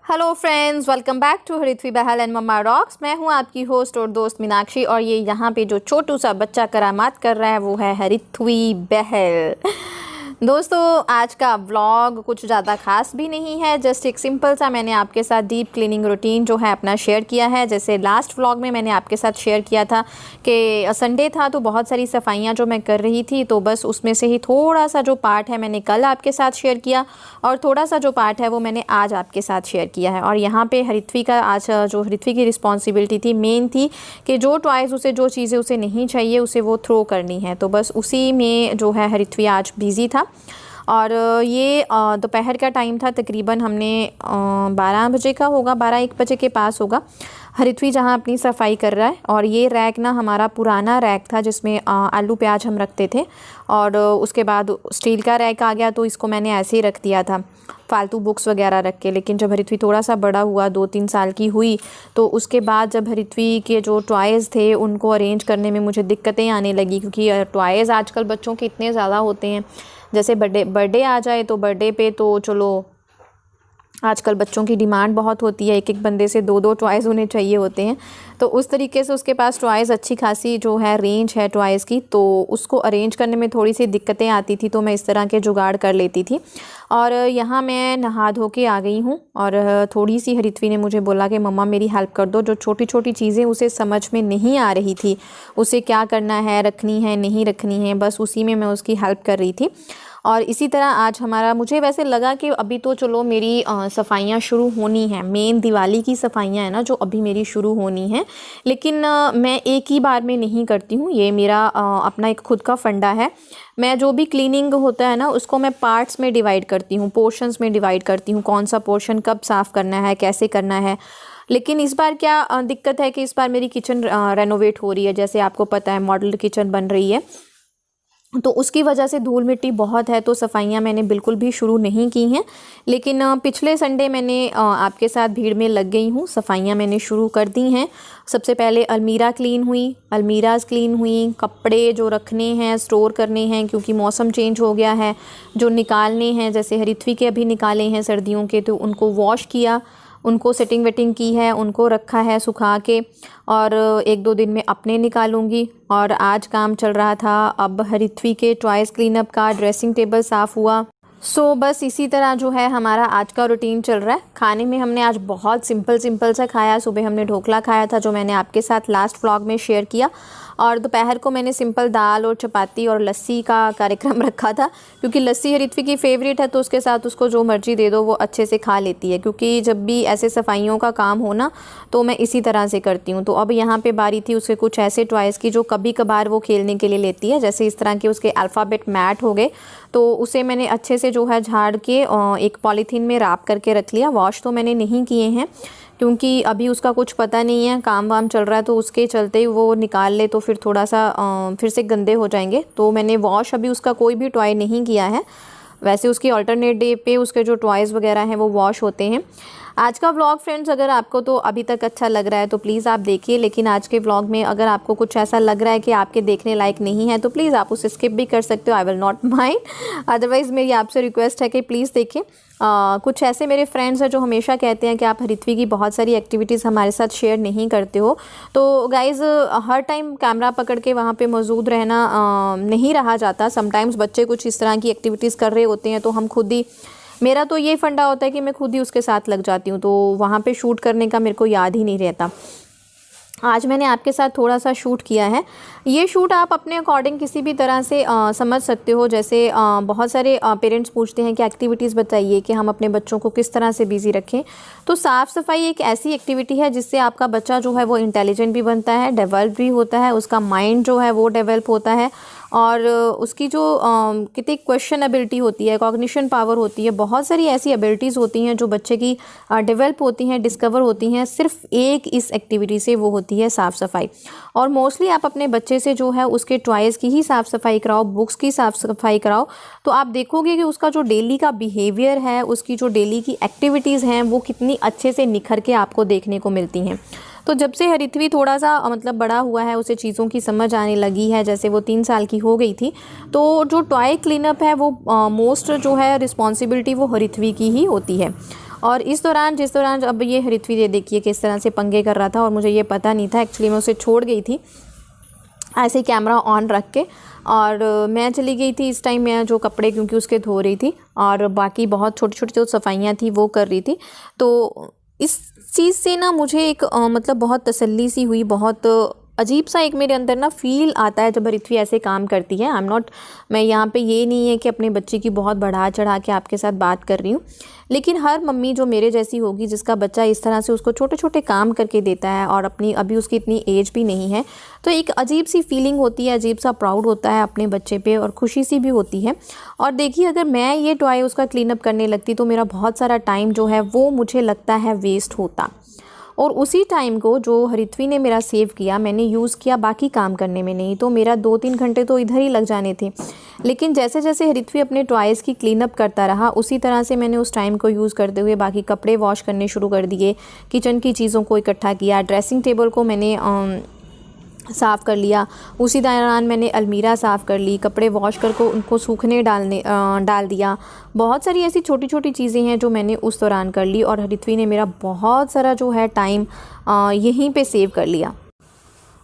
Hello friends, welcome back to Harithvi Bahl and mamma Rocks. मैं हूं आपकी होस्ट और दोस्त मीनाक्षी और ये यहाँ पे जो छोटू सा बच्चा करामात कर रहा है वो है हरिथ्वी बहल। दोस्तों, आज का व्लॉग कुछ ज़्यादा खास भी नहीं है, जस्ट एक सिंपल सा मैंने आपके साथ डीप क्लीनिंग रूटीन जो है अपना शेयर किया है। जैसे लास्ट व्लॉग में मैंने आपके साथ शेयर किया था कि संडे था तो बहुत सारी सफाइयाँ जो मैं कर रही थी, तो बस उसमें से ही थोड़ा सा जो पार्ट है मैंने कल आपके साथ शेयर किया और थोड़ा सा जो पार्ट है वो मैंने आज आपके साथ शेयर किया है। और यहाँ पे हरिथ्वी का आज जो हरिथ्वी की रिस्पॉन्सिबिलिटी थी मेन थी कि जो टॉयज़ उसे जो चीज़ें उसे नहीं चाहिए उसे वो थ्रो करनी है, तो बस उसी में जो है हरिथ्वी आज बिज़ी था। और ये दोपहर का टाइम था, तकरीबन हमने 12 बजे का होगा, 12-1 बजे के पास होगा। हरिथ्वी जहाँ अपनी सफाई कर रहा है और ये रैक ना हमारा पुराना रैक था जिसमें आलू प्याज हम रखते थे और उसके बाद स्टील का रैक आ गया तो इसको मैंने ऐसे ही रख दिया था फालतू बुक्स वगैरह रख के। लेकिन जब हरिथ्वी थोड़ा सा बड़ा हुआ, 2-3 साल की हुई, तो उसके बाद जब हरिथ्वी के जो टॉयज़ थे उनको अरेंज करने में मुझे दिक्कतें आने लगी, क्योंकि टॉयज़ आजकल बच्चों के इतने ज़्यादा होते हैं। जैसे बर्थडे आ जाए तो बर्थडे पे तो चलो आजकल बच्चों की डिमांड बहुत होती है, एक एक बंदे से 2-2 टॉयज़ उन्हें चाहिए होते हैं, तो उस तरीके से उसके पास टॉयज़ अच्छी खासी जो है रेंज है टॉयज़ की, तो उसको अरेंज करने में थोड़ी सी दिक्कतें आती थी, तो मैं इस तरह के जुगाड़ कर लेती थी। और यहाँ मैं नहा धो के आ गई हूँ और थोड़ी सी हरिथ्वी ने मुझे बोला कि मम्मा मेरी हेल्प कर दो। जो छोटी छोटी चीज़ें उसे समझ में नहीं आ रही थी, उसे क्या करना है, रखनी है नहीं रखनी है, बस उसी में मैं उसकी हेल्प कर रही थी। और इसी तरह आज हमारा, मुझे वैसे लगा कि अभी तो चलो मेरी सफाइयाँ शुरू होनी है, मेन दिवाली की सफाइयाँ हैं ना जो अभी मेरी शुरू होनी है, लेकिन मैं एक ही बार में नहीं करती हूँ। ये मेरा अपना एक खुद का फंडा है। मैं जो भी क्लीनिंग होता है ना उसको मैं पार्ट्स में डिवाइड करती हूँ, पोर्शंस में डिवाइड करती हूँ, कौन सा पोर्शन कब साफ़ करना है, कैसे करना है। लेकिन इस बार क्या दिक्कत है कि इस बार मेरी किचन रेनोवेट हो रही है, जैसे आपको पता है मॉडल किचन बन रही है, तो उसकी वजह से धूल मिट्टी बहुत है, तो सफाइयाँ मैंने बिल्कुल भी शुरू नहीं की हैं। लेकिन पिछले संडे मैंने आपके साथ भीड़ में लग गई हूँ, सफाइयाँ मैंने शुरू कर दी हैं। सबसे पहले अलमीरा क्लीन हुई, अलमीराज क्लीन हुई, कपड़े जो रखने हैं स्टोर करने हैं क्योंकि मौसम चेंज हो गया है, जो निकालने हैं, जैसे हरिथ्वी के अभी निकाले हैं सर्दियों के, तो उनको वॉश किया, उनको सेटिंग वेटिंग की है, उनको रखा है सुखा के, और 1-2 दिन में अपने निकालूंगी। और आज काम चल रहा था अब हरिथ्वी के टॉयज़ क्लीनअप का, ड्रेसिंग टेबल साफ़ हुआ। बस इसी तरह जो है हमारा आज का रूटीन चल रहा है। खाने में हमने आज बहुत सिंपल सा खाया। सुबह हमने ढोकला खाया था जो मैंने आपके साथ लास्ट व्लॉग में शेयर किया, और दोपहर को मैंने सिंपल दाल और चपाती और लस्सी का कार्यक्रम रखा था, क्योंकि लस्सी हरिथ्वी की फ़ेवरेट है, तो उसके साथ उसको जो मर्ज़ी दे दो वो अच्छे से खा लेती है। क्योंकि जब भी ऐसे सफाइयों का काम हो ना तो मैं इसी तरह से करती हूँ। तो अब यहाँ पे बारी थी उसके कुछ ऐसे टॉयज़ की जो कभी कभार वो खेलने के लिए लेती है, जैसे इस तरह के उसके अल्फ़ाबेट मैट हो गए, तो उसे मैंने अच्छे से जो है झाड़ के एक पॉलीथीन में रैप करके रख लिया। वॉश तो मैंने नहीं किए हैं क्योंकि अभी उसका कुछ पता नहीं है, काम वाम चल रहा है, तो उसके चलते ही वो निकाल ले तो फिर थोड़ा सा फिर से गंदे हो जाएंगे। तो मैंने वॉश अभी उसका कोई भी टॉय नहीं किया है। वैसे उसकी अल्टरनेट डे पे उसके जो टॉयज़ वगैरह हैं वो वॉश होते हैं। आज का व्लॉग फ्रेंड्स अगर आपको तो अभी तक अच्छा लग रहा है तो प्लीज़ आप देखिए, लेकिन आज के व्लॉग में अगर आपको कुछ ऐसा लग रहा है कि आपके देखने लायक नहीं है तो प्लीज़ आप उसे स्किप भी कर सकते हो, I will not mind. Otherwise मेरी आपसे रिक्वेस्ट है कि प्लीज़ देखें। कुछ ऐसे मेरे फ्रेंड्स हैं जो हमेशा कहते हैं कि आप हरिथ्वी की बहुत सारी एक्टिविटीज़ हमारे साथ शेयर नहीं करते हो, तो गाइज़ हर टाइम कैमरा पकड़ के वहाँ पे मौजूद रहना नहीं रहा जाता। समटाइम्स बच्चे कुछ इस तरह की एक्टिविटीज़ कर रहे होते हैं तो हम खुद ही, मेरा तो ये फंडा होता है कि मैं खुद ही उसके साथ लग जाती हूँ, तो वहाँ पे शूट करने का मेरे को याद ही नहीं रहता। आज मैंने आपके साथ थोड़ा सा शूट किया है। ये शूट आप अपने अकॉर्डिंग किसी भी तरह से समझ सकते हो। जैसे बहुत सारे पेरेंट्स पूछते हैं कि एक्टिविटीज़ बताइए कि हम अपने बच्चों को किस तरह से बिज़ी रखें, तो साफ़ सफाई एक ऐसी एक्टिविटी है जिससे आपका बच्चा जो है वो इंटेलिजेंट भी बनता है, डेवलप भी होता है, उसका माइंड जो है वो डेवलप होता है, और उसकी जो कितनी क्वेश्चन एबिलिटी होती है, कॉग्निशन पावर होती है, बहुत सारी ऐसी एबिलिटीज़ होती हैं जो बच्चे की डेवलप होती हैं, डिस्कवर होती हैं सिर्फ एक इस एक्टिविटी से, वो होती है साफ़ सफाई। और मोस्टली आप अपने बच्चे से जो है उसके टॉयज़ की ही साफ़ सफाई कराओ, बुक्स की साफ़ सफाई कराओ, तो आप देखोगे कि उसका जो डेली का बिहेवियर है, उसकी जो डेली की एक्टिविटीज़ हैं वो कितनी अच्छे से निखर के आपको देखने को मिलती हैं। तो जब से हरिथ्वी थोड़ा सा मतलब बड़ा हुआ है, उसे चीज़ों की समझ आने लगी है, जैसे वो 3 साल की हो गई थी, तो जो टॉय क्लीनअप है वो मोस्ट जो है रिस्पॉन्सिबिलिटी वो हरिथ्वी की ही होती है। और जिस दौरान अब ये ऋत्वी ये देखिए किस तरह से पंगे कर रहा था, और मुझे ये पता नहीं था एक्चुअली, मैं उसे छोड़ गई थी ऐसे ही कैमरा ऑन रख के, और मैं चली गई थी इस टाइम, मैं जो कपड़े क्योंकि उसके धो रही थी और बाकी बहुत छोटी छोटी जो सफाइयाँ थी वो कर रही थी। तो इस चीज़ से ना मुझे एक मतलब बहुत तसल्ली सी हुई, बहुत अजीब सा एक मेरे अंदर ना फ़ील आता है जब ऋत्वी ऐसे काम करती है। आई एम नॉट, मैं यहाँ पे ये नहीं है कि अपने बच्चे की बहुत बढ़ा चढ़ा के आपके साथ बात कर रही हूँ, लेकिन हर मम्मी जो मेरे जैसी होगी जिसका बच्चा इस तरह से उसको छोटे छोटे काम करके देता है, और अपनी अभी उसकी इतनी एज भी नहीं है, तो एक अजीब सी फीलिंग होती है, अजीब सा प्राउड होता है अपने बच्चे पे, और खुशी सी भी होती है। और देखिए अगर मैं ये टॉय उसका क्लीन अप करने लगती तो मेरा बहुत सारा टाइम जो है वो मुझे लगता है वेस्ट होता, और उसी टाइम को जो ऋत्वी ने मेरा सेव किया मैंने यूज़ किया बाकी काम करने में, नहीं तो मेरा 2-3 घंटे तो इधर ही लग जाने थे। लेकिन जैसे जैसे ऋत्वी अपने टॉयज़ की क्लीन अप करता रहा, उसी तरह से मैंने उस टाइम को यूज़ करते हुए बाकी कपड़े वॉश करने शुरू कर दिए, किचन की चीज़ों को इकट्ठा किया, ड्रेसिंग टेबल को मैंने साफ़ कर लिया, उसी दौरान मैंने अलमीरा साफ़ कर ली, कपड़े वॉश करके उनको सूखने डाल दिया। बहुत सारी ऐसी छोटी छोटी चीज़ें हैं जो मैंने उस दौरान कर ली, और ऋत्वी ने मेरा बहुत सारा जो है टाइम यहीं पे सेव कर लिया।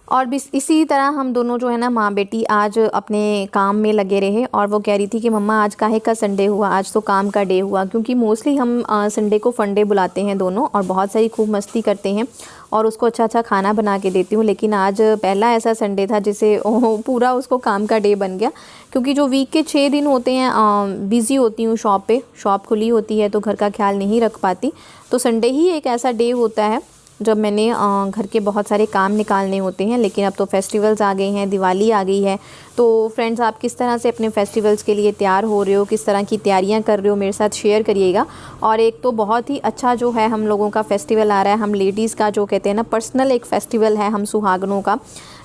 और भी इसी तरह हम दोनों जो है ना माँ बेटी आज अपने काम में लगे रहे, और वो कह रही थी कि मम्मा आज काहे का संडे हुआ, आज तो काम का डे हुआ, क्योंकि मोस्टली हम संडे को फंडे बुलाते हैं दोनों, और बहुत सारी खूब मस्ती करते हैं और उसको अच्छा अच्छा खाना बना के देती हूँ। लेकिन आज पहला ऐसा संडे था जिसे पूरा उसको काम का डे बन गया, क्योंकि जो वीक के 6 दिन होते हैं बिज़ी होती हूँ शॉप पे, शॉप खुली होती है तो घर का ख्याल नहीं रख पाती, तो संडे ही एक ऐसा डे होता है जब मैंने घर के बहुत सारे काम निकालने होते हैं। लेकिन अब तो फेस्टिवल्स आ गए हैं, दिवाली आ गई है, तो फ्रेंड्स आप किस तरह से अपने फेस्टिवल्स के लिए तैयार हो रहे हो, किस तरह की तैयारियां कर रहे हो, मेरे साथ शेयर करिएगा। और एक तो बहुत ही अच्छा जो है हम लोगों का फेस्टिवल आ रहा है, हम लेडीज़ का जो कहते हैं ना पर्सनल एक फ़ेस्टिवल है, हम सुहागनों का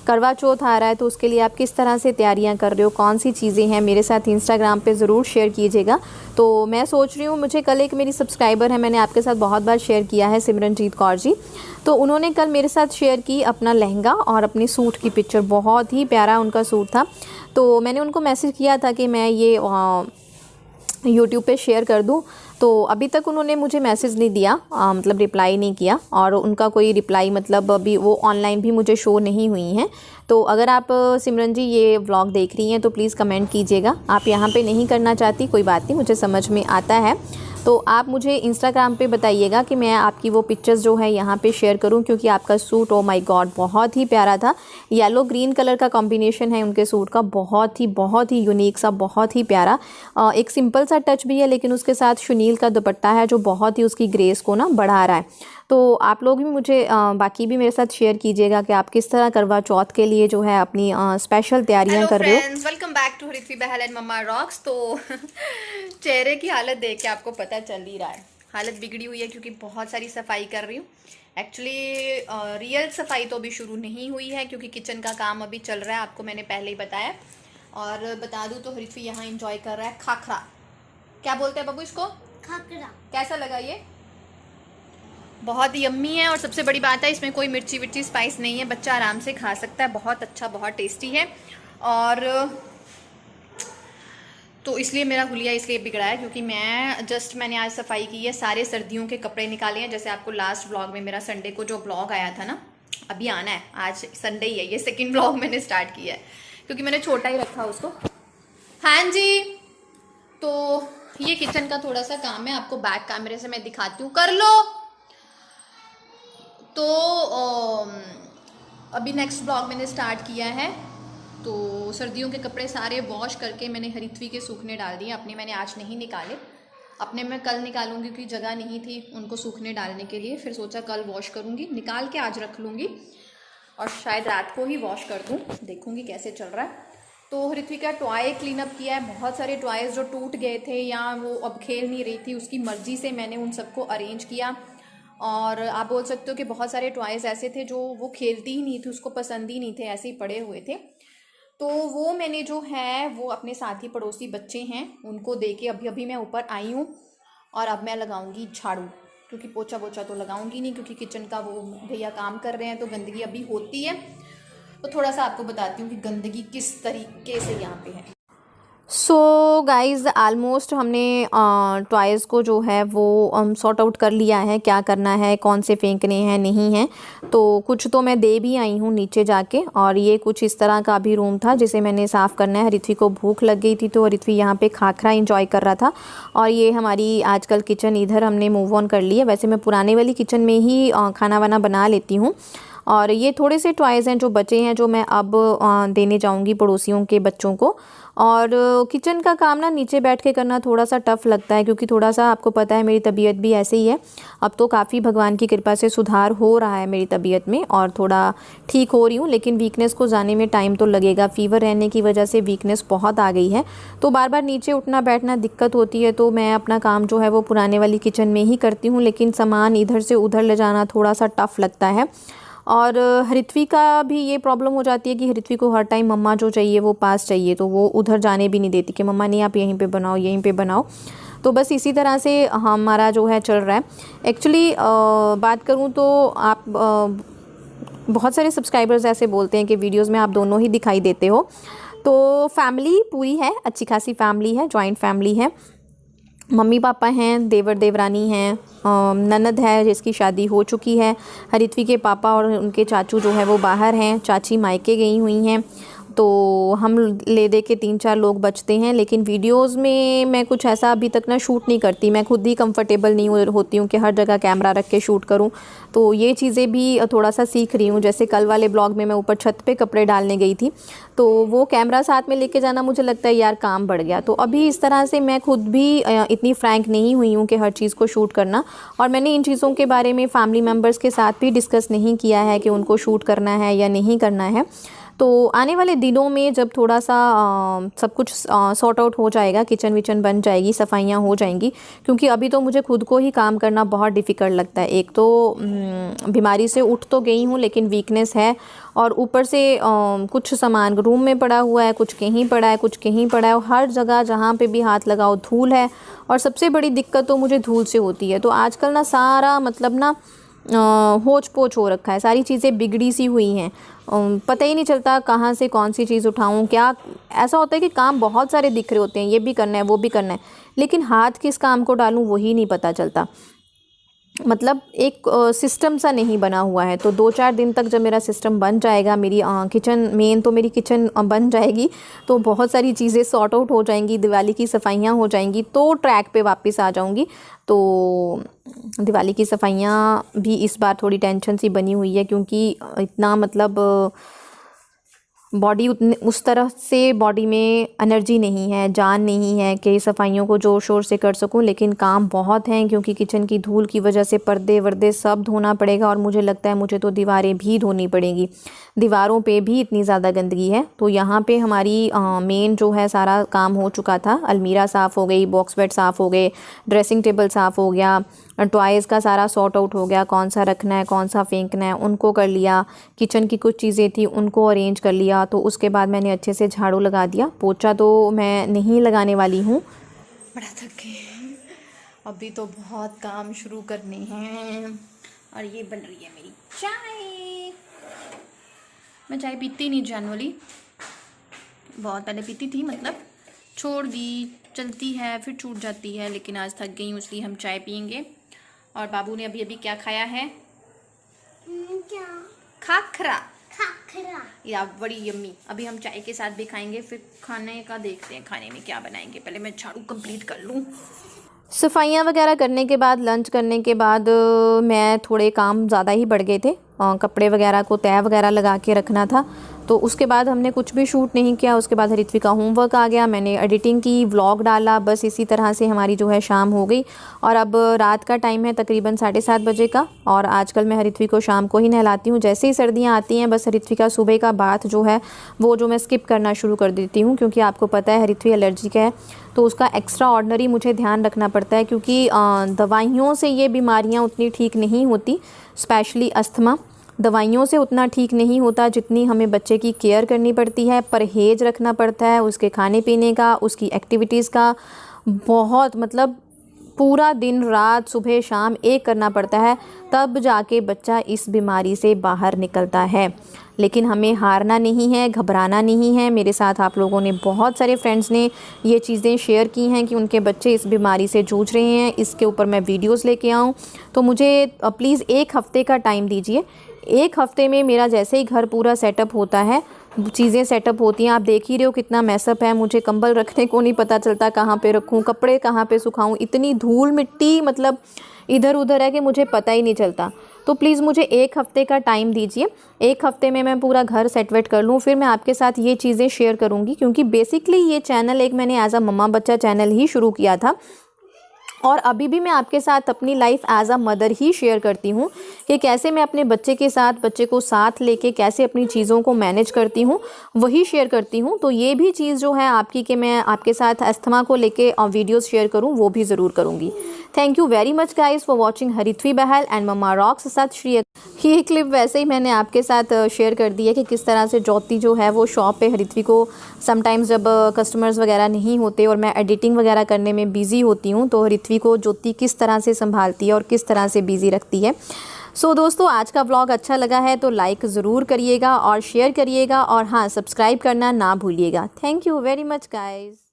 करवा चौथ आ रहा है, तो उसके लिए आप किस तरह से तैयारियां कर रहे हो, कौन सी चीज़ें हैं, मेरे साथ इंस्टाग्राम पे ज़रूर शेयर कीजिएगा। तो मैं सोच रही हूँ, मुझे कल एक मेरी सब्सक्राइबर है, मैंने आपके साथ बहुत बार शेयर किया है, सिमरनजीत कौर जी, तो उन्होंने कल मेरे साथ शेयर की अपना लहंगा और अपने सूट की पिक्चर, बहुत ही प्यारा उनका सूट था। तो मैंने उनको मैसेज किया था कि मैं ये यूट्यूब पे शेयर कर दूं, तो अभी तक उन्होंने मुझे मैसेज नहीं दिया, मतलब रिप्लाई नहीं किया, और उनका कोई रिप्लाई मतलब अभी वो ऑनलाइन भी मुझे शो नहीं हुई हैं। तो अगर आप सिमरन जी ये व्लॉग देख रही हैं तो प्लीज़ कमेंट कीजिएगा। आप यहाँ पे नहीं करना चाहती कोई बात नहीं, मुझे समझ में आता है, तो आप मुझे इंस्टाग्राम पे बताइएगा कि मैं आपकी वो पिक्चर्स जो है यहाँ पे शेयर करूँ, क्योंकि आपका सूट ओ माय गॉड बहुत ही प्यारा था, येलो ग्रीन कलर का कॉम्बिनेशन है उनके सूट का, बहुत ही यूनिक सा, बहुत ही प्यारा। एक सिंपल सा टच भी है, लेकिन उसके साथ शुनील का दुपट्टा है जो बहुत ही उसकी ग्रेस को ना बढ़ा रहा है। तो आप लोग भी मुझे बाकी भी मेरे साथ शेयर कीजिएगा कि आप किस तरह करवा चौथ के लिए जो है अपनी स्पेशल तैयारियां कर रहे हो। Welcome back to Ritvi Bahl and mamma rocks. तो चेहरे की हालत देख के आपको पता चल ही रहा है, हालत बिगड़ी हुई है क्योंकि बहुत सारी सफाई कर रही हूँ। एक्चुअली रियल सफाई तो अभी शुरू नहीं हुई है क्योंकि किचन का काम अभी चल रहा है, आपको मैंने पहले ही बताया। और बता दूँ तो ऋत्वी यहाँ इंजॉय कर रहा है खाखरा, क्या बोलते हैं बाबू इसको, खाखरा। कैसा लगा ये? बहुत यम्मी है, और सबसे बड़ी बात है इसमें कोई मिर्ची विर्ची स्पाइस नहीं है, बच्चा आराम से खा सकता है, बहुत अच्छा, बहुत टेस्टी है। और तो इसलिए मेरा हुलिया इसलिए बिगड़ा है क्योंकि मैंने आज सफाई की है, सारे सर्दियों के कपड़े निकाले हैं। जैसे आपको लास्ट व्लॉग में, मेरा संडे को जो व्लॉग आया था ना, अभी आना है, आज संडे ही है, ये सेकेंड व्लॉग मैंने स्टार्ट किया है क्योंकि मैंने छोटा ही रखा उसको। हाँ जी, तो ये किचन का थोड़ा सा काम है, आपको बैक कैमरे से मैं दिखाती हूँ, कर लो। तो अभी नेक्स्ट ब्लॉग मैंने स्टार्ट किया है, तो सर्दियों के कपड़े सारे वॉश करके मैंने ऋत्वी के सूखने डाल दिए, अपने मैंने आज नहीं निकाले, अपने मैं कल निकालूंगी क्योंकि जगह नहीं थी उनको सूखने डालने के लिए, फिर सोचा कल वॉश करूंगी, निकाल के आज रख लूँगी और शायद रात को ही वॉश कर दूँ, देखूँगी कैसे चल रहा है। तो ऋत्वी का टॉय क्लीन अप किया है, बहुत सारे टॉयज़ जो टूट गए थे या वो अब खेल नहीं रही थी, उसकी मर्ज़ी से मैंने उन सबको अरेंज किया। और आप बोल सकते हो कि बहुत सारे टॉयज़ ऐसे थे जो वो खेलती ही नहीं थी, उसको पसंद ही नहीं थे, ऐसे ही पड़े हुए थे, तो वो मैंने जो है वो अपने साथी पड़ोसी बच्चे हैं उनको दे के अभी अभी मैं ऊपर आई हूँ। और अब मैं लगाऊंगी झाड़ू, क्योंकि पोछा पोछा तो लगाऊंगी नहीं क्योंकि किचन का वो भैया काम कर रहे हैं तो गंदगी अभी होती है। तो थोड़ा सा आपको बताती हूँ कि गंदगी किस तरीके से यहाँ पे है। सो गाइज़ आलमोस्ट हमने टॉयज़ को जो है वो सॉर्ट आउट कर लिया है, क्या करना है, कौन से फेंकने हैं नहीं हैं। तो कुछ तो मैं दे भी आई हूँ नीचे जाके, और ये कुछ इस तरह का भी रूम था जिसे मैंने साफ़ करना है। ऋत्वी को भूख लग गई थी तो ऋत्वी यहाँ पे खाखरा इंजॉय कर रहा था। और ये हमारी आजकल किचन इधर हमने मूव ऑन कर ली है। वैसे मैं पुराने वाली किचन में ही खाना वाना बना लेती हूँ। और ये थोड़े से टॉयज़ हैं जो बचे हैं, जो मैं अब देने जाऊँगी पड़ोसियों के बच्चों को। और किचन का काम ना नीचे बैठ के करना थोड़ा सा टफ़ लगता है, क्योंकि थोड़ा सा आपको पता है मेरी तबीयत भी ऐसे ही है। अब तो काफ़ी भगवान की कृपा से सुधार हो रहा है मेरी तबीयत में, और थोड़ा ठीक हो रही हूँ, लेकिन वीकनेस को जाने में टाइम तो लगेगा। फ़ीवर रहने की वजह से वीकनेस बहुत आ गई है, तो बार बार नीचे उठना बैठना दिक्कत होती है। तो मैं अपना काम जो है वो पुराने वाली किचन में ही करती हूँ, लेकिन सामान इधर से उधर ले जाना थोड़ा सा टफ़ लगता है। और ऋत्वी का भी ये प्रॉब्लम हो जाती है कि ऋत्वी को हर टाइम मम्मा जो चाहिए वो पास चाहिए, तो वो उधर जाने भी नहीं देती कि मम्मा नहीं आप यहीं पे बनाओ, यहीं पे बनाओ। तो बस इसी तरह से हमारा जो है चल रहा है। एक्चुअली बात करूँ तो आप बहुत सारे सब्सक्राइबर्स ऐसे बोलते हैं कि वीडियोज़ में आप दोनों ही दिखाई देते हो। तो फैमिली पूरी है, अच्छी खासी फैमिली है, जॉइंट फैमिली है। मम्मी पापा हैं, देवर देवरानी हैं, ननद है जिसकी शादी हो चुकी है। ऋत्वी के पापा और उनके चाचू जो है वो बाहर हैं, चाची मायके गई हुई हैं। तो हम ले दे के 3-4 लोग बचते हैं। लेकिन वीडियोस में मैं कुछ ऐसा अभी तक ना शूट नहीं करती। मैं खुद ही कंफर्टेबल नहीं होती हूँ कि हर जगह कैमरा रख के शूट करूँ। तो ये चीज़ें भी थोड़ा सा सीख रही हूँ। जैसे कल वाले ब्लॉग में मैं ऊपर छत पे कपड़े डालने गई थी, तो वो कैमरा साथ में लेके जाना मुझे लगता है यार काम बढ़ गया। तो अभी इस तरह से मैं खुद भी इतनी फ्रैंक नहीं हुई हूँ कि हर चीज़ को शूट करना। और मैंने इन चीज़ों के बारे में फैमिली मेम्बर्स के साथ भी डिस्कस नहीं किया है कि उनको शूट करना है या नहीं करना है। तो आने वाले दिनों में जब थोड़ा सा सब कुछ सॉर्ट आउट हो जाएगा, किचन विचन बन जाएगी, सफाइयाँ हो जाएंगी, क्योंकि अभी तो मुझे खुद को ही काम करना बहुत डिफ़िकल्ट लगता है। एक तो बीमारी से उठ तो गई हूँ, लेकिन वीकनेस है, और ऊपर से कुछ सामान रूम में पड़ा हुआ है, कुछ कहीं पड़ा है, कुछ कहीं पड़ा है, और हर जगह जहाँ पे भी हाथ लगाओ धूल है। और सबसे बड़ी दिक्कत तो मुझे धूल से होती है। तो आजकल ना सारा मतलब ना होच पोच हो रखा है, सारी चीज़ें बिगड़ी सी हुई हैं। पता ही नहीं चलता कहाँ से कौन सी चीज़ उठाऊं। क्या ऐसा होता है कि काम बहुत सारे दिख रहे होते हैं, ये भी करना है वो भी करना है, लेकिन हाथ किस काम को डालूं वही नहीं पता चलता। मतलब एक सिस्टम सा नहीं बना हुआ है। तो 2-4 दिन तक जब मेरा सिस्टम बन जाएगा, मेरी किचन मेन तो मेरी किचन बन जाएगी, तो बहुत सारी चीज़ें सॉर्ट आउट हो जाएंगी, दिवाली की सफाइयाँ हो जाएंगी, तो ट्रैक पे वापस आ जाऊंगी। तो दिवाली की सफाइयाँ भी इस बार थोड़ी टेंशन सी बनी हुई है, क्योंकि इतना मतलब बॉडी उतने उस तरह से बॉडी में एनर्जी नहीं है, जान नहीं है कि सफाइयों को ज़ोर शोर से कर सकूं। लेकिन काम बहुत हैं, क्योंकि किचन की धूल की वजह से पर्दे वर्दे सब धोना पड़ेगा, और मुझे लगता है मुझे तो दीवारें भी धोनी पड़ेंगी। दीवारों पे भी इतनी ज़्यादा गंदगी है। तो यहाँ पे हमारी मेन जो है सारा काम हो चुका था। अलमीरा साफ़ हो गई, बॉक्स बेड साफ़ हो गए, ड्रेसिंग टेबल साफ़ हो गया, टॉयज़ का सारा सॉर्ट आउट हो गया, कौन सा रखना है कौन सा फेंकना है उनको कर लिया। किचन की कुछ चीज़ें थी उनको अरेंज कर लिया। तो उसके बाद मैंने अच्छे से झाड़ू लगा दिया। पोछा तो मैं नहीं लगाने वाली हूँ, बड़ा थक गए हैं, अभी तो बहुत काम शुरू करने हैं। और ये बन रही है मेरी चाय। मैं चाय पीती नहीं जनरली, बहुत पहले पीती थी, मतलब छोड़ दी, चलती है फिर छूट जाती है, लेकिन आज थक गई हूँ इसलिए हम चाय पियेंगे। और बाबू ने अभी अभी क्या खाया है? क्या? खाखरा। खाखरा। या बड़ी यम्मी। अभी हम चाय के साथ भी खाएंगे, फिर खाने का देखते हैं खाने में क्या बनाएंगे। पहले मैं झाड़ू कंप्लीट कर लूँ। सफाइयाँ वगैरह करने के बाद, लंच करने के बाद मैं थोड़े काम ज़्यादा ही बढ़ गए थे। कपड़े वगैरह को तह वगैरह लगा के रखना था, तो उसके बाद हमने कुछ भी शूट नहीं किया। उसके बाद ऋत्वी का होमवर्क आ गया, मैंने एडिटिंग की, व्लॉग डाला, बस इसी तरह से हमारी जो है शाम हो गई। और अब रात का टाइम है तकरीबन 7:30 बजे का, और आजकल मैं ऋत्वी को शाम को ही नहलाती हूँ। जैसे ही सर्दियाँ आती हैं, बस ऋत्वी का सुबह का बाथ जो है वो जो मैं स्किप करना शुरू कर देती हूँ, क्योंकि आपको पता है ऋत्वी एलर्जिक है, तो उसका एक्स्ट्रा ऑर्डिनरी मुझे ध्यान रखना पड़ता है, क्योंकि दवाइयों से ये बीमारियाँ उतनी ठीक नहीं होती। स्पेशली अस्थमा दवाइयों से उतना ठीक नहीं होता जितनी हमें बच्चे की केयर करनी पड़ती है, परहेज़ रखना पड़ता है उसके खाने पीने का, उसकी एक्टिविटीज़ का। बहुत मतलब पूरा दिन रात सुबह शाम एक करना पड़ता है, तब जाके बच्चा इस बीमारी से बाहर निकलता है। लेकिन हमें हारना नहीं है, घबराना नहीं है। मेरे साथ आप लोगों ने, बहुत सारे फ्रेंड्स ने ये चीज़ें शेयर की हैं कि उनके बच्चे इस बीमारी से जूझ रहे हैं। इसके ऊपर मैं वीडियोस लेके आऊँ, तो मुझे प्लीज़ 1 हफ़्ते का टाइम दीजिए। 1 हफ़्ते में मेरा जैसे ही घर पूरा सेटअप होता है, चीज़ें सेटअप होती हैं, आप देख ही रहे हो कितना मैसअप है। मुझे कंबल रखने को नहीं पता चलता कहाँ पे रखूँ, कपड़े कहाँ पे सुखाऊँ, इतनी धूल मिट्टी मतलब इधर उधर है कि मुझे पता ही नहीं चलता। तो प्लीज़ मुझे 1 हफ़्ते का टाइम दीजिए। 1 हफ़्ते में मैं पूरा घर सेट वेट कर लूँ, फिर मैं आपके साथ ये चीज़ें शेयर करूँगी। क्योंकि बेसिकली ये चैनल एक मैंने एज अ मम्मा बच्चा चैनल ही शुरू किया था, और अभी भी मैं आपके साथ अपनी लाइफ एज अ मदर ही शेयर करती हूँ कि कैसे मैं अपने बच्चे के साथ, बच्चे को साथ लेके कैसे अपनी चीज़ों को मैनेज करती हूँ, वही शेयर करती हूँ। तो ये भी चीज़ जो है आपकी, कि मैं आपके साथ अस्थमा को लेके वीडियोस शेयर करूँ, वो भी ज़रूर करूँगी। Thank you very much guys for watching Harithvi Bahl and mamma Rocks. सत श्री अकाल। ये क्लिप वैसे ही मैंने आपके साथ शेयर कर दी है कि किस तरह से ज्योति जो है वो शॉप पे हरिथ्वी को समटाइम्स जब कस्टमर्स वगैरह नहीं होते और मैं एडिटिंग वगैरह करने में बिज़ी होती हूँ, तो हरिथ्वी को ज्योति किस तरह से संभालती है और किस तरह से बिज़ी रखती है। सो दोस्तों, आज का व्लॉग अच्छा लगा है तो लाइक ज़रूर करिएगा और शेयर करिएगा, और हाँ, सब्सक्राइब करना ना भूलिएगा। Thank you very much guys.